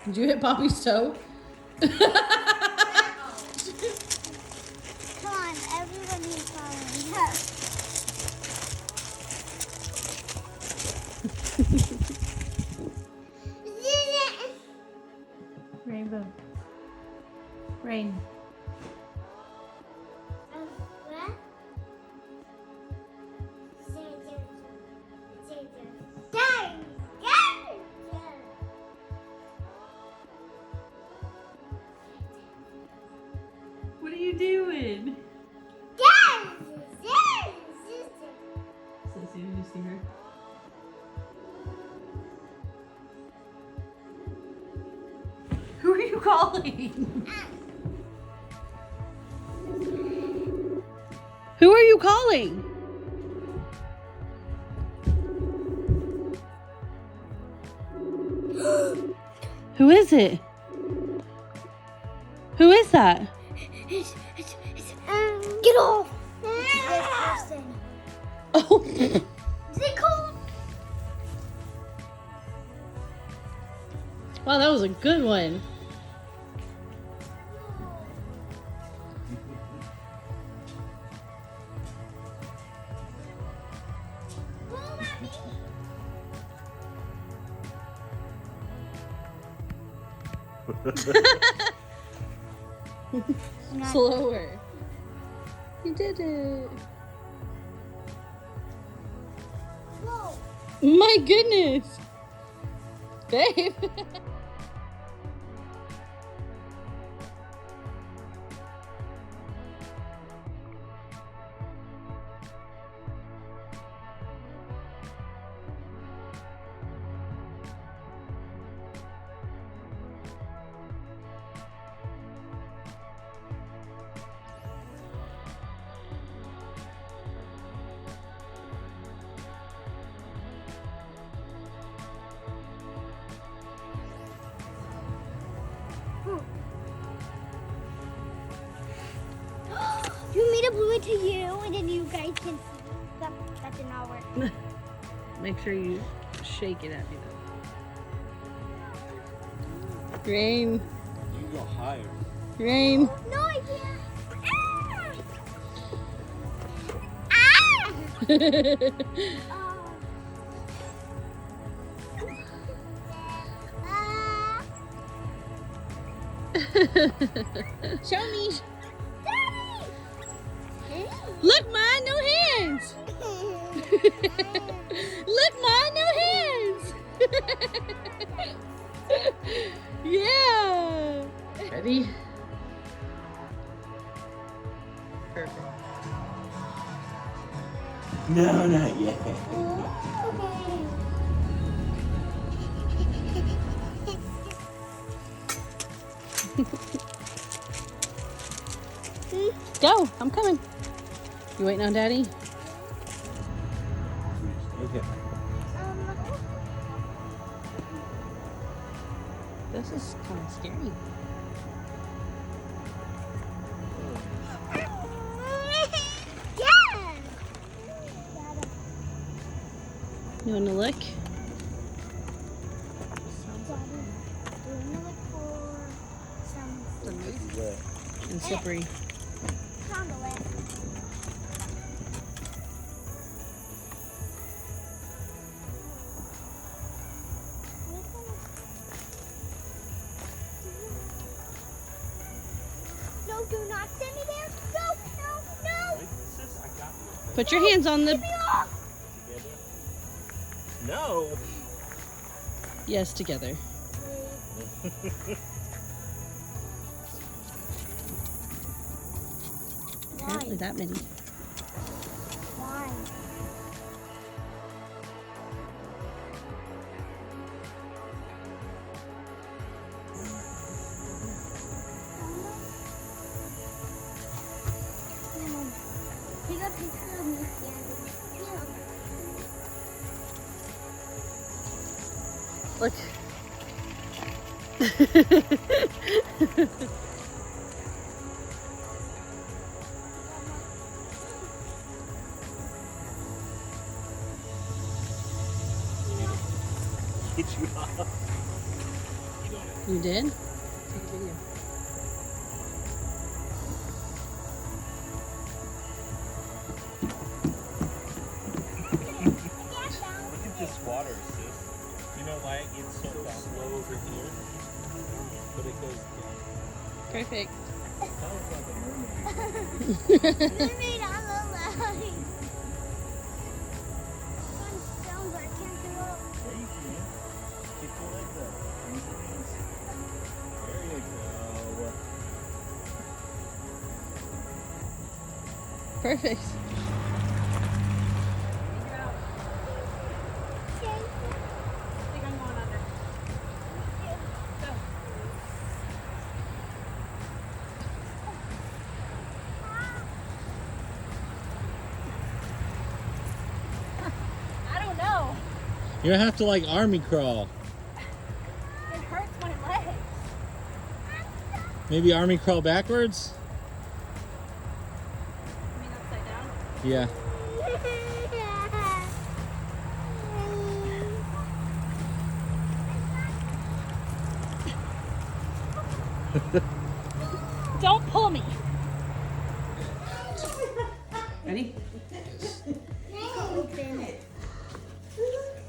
Did you hit Poppy's toe? Come on, everyone is following her. Rainbow. Rain. What are you doing? Sissy, did you see her? Who are you calling? Who are you calling? Who is it? Who is that? Get off! This person. Oh. Is it cool? Wow, that was a good one. Slower. You did it. Whoa. My goodness. Babe. You made a blue it to you, and then you guys can see. That did not work. Make sure you shake it at me though. Rain. You go higher. Rain. No, I can't. Show me. Daddy! Look, mine, no hands. Look, mine, no hands. Yeah. Ready? Perfect. No, not yet. Go, I'm coming. You waiting on Daddy? Okay. This is kind of scary. Yeah! You want to look? And slippery. No, do not send me there. No, no, no. Wait, sis, I got you. Put your hands on the. Get me off. No. Yes, together. Apparently that many. Why? You got a picture of me standing. Look. Get you off. You did? Take a video. Look at this water, sis. You know why it gets so slow over here? But it goes down. Perfect. Sounds like a mermaid. Mermaid on the line. One stone, but I can't get up. There you can. Keep your legs up. Use your knees. There you go. Perfect. I don't know. You're gonna have to like army crawl. It hurts my legs. Maybe army crawl backwards? You mean upside down? Yeah. Don't pull me. Ready? Open it.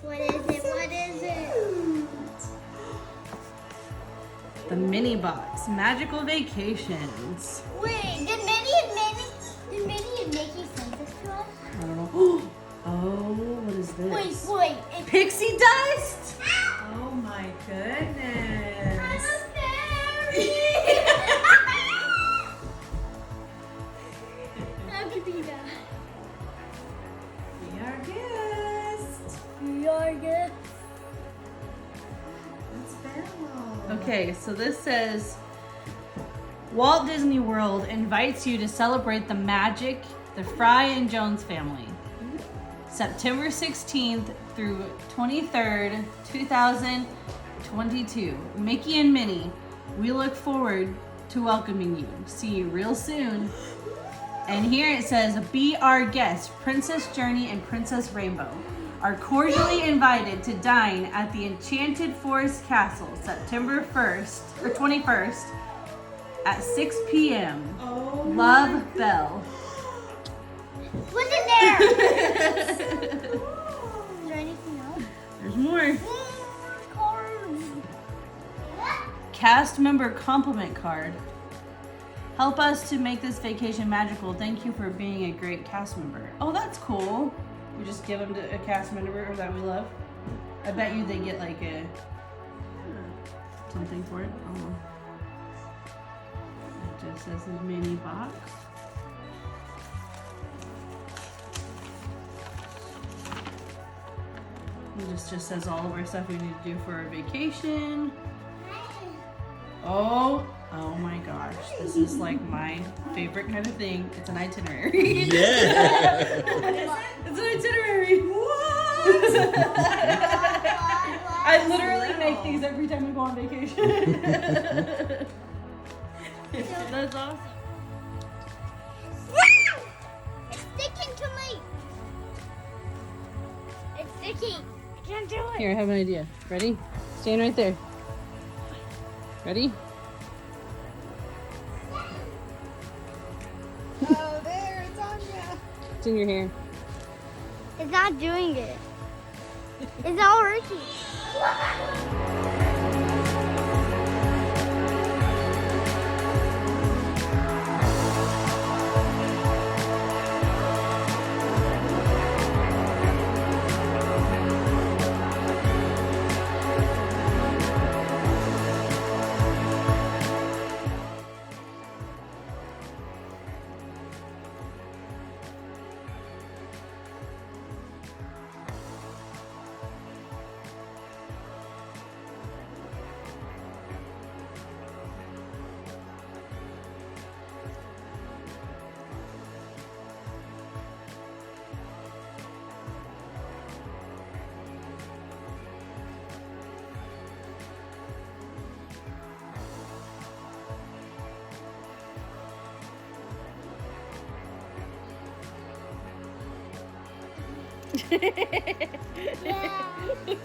What is it? What is it? The mini box. Magical vacations. Wait, did Minnie and Mickey send this to us? I don't know. Oh, what is this? Wait. Pixie dust? Ow! Oh my goodness. I'm a fairy! How could be that? We are guests. We are good. Okay, so this says Walt Disney World invites you to celebrate the magic, the Fry and Jones family. September 16th through 23rd, 2022. Mickey and Minnie, we look forward to welcoming you. See you real soon. And here it says, be our guest, Princess Journey and Princess Rainbow are cordially invited to dine at the Enchanted Forest Castle September 1st or 21st at 6 p.m. Love, Belle. What's in there? Is there anything else? There's more. Cards. Cast member compliment card. Help us to make this vacation magical. Thank you for being a great cast member. Oh, that's cool. We just give them to a cast member that we love. I bet you they get like a something for it. Oh. It just says a mini box. It just says all of our stuff we need to do for our vacation. Oh my gosh. This is like my favorite kind of thing. It's an itinerary. Yeah. It's an itinerary. What? I literally make these every time we go on vacation. That's awesome. It's sticking to me. It's sticking. I can't do it. Here, I have an idea. Ready? Stand right there. Ready? Oh, there, it's on ya. It's in your hair. It's not doing it. It's not working.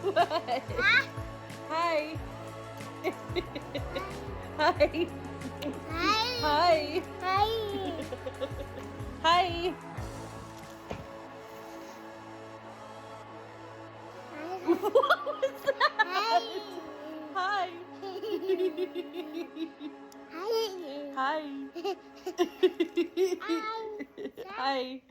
What? Ah, Hi. Hi. Hi. Hi. Hi. Hi. What was that? Hi. Hi. Hi. Hi. Hi.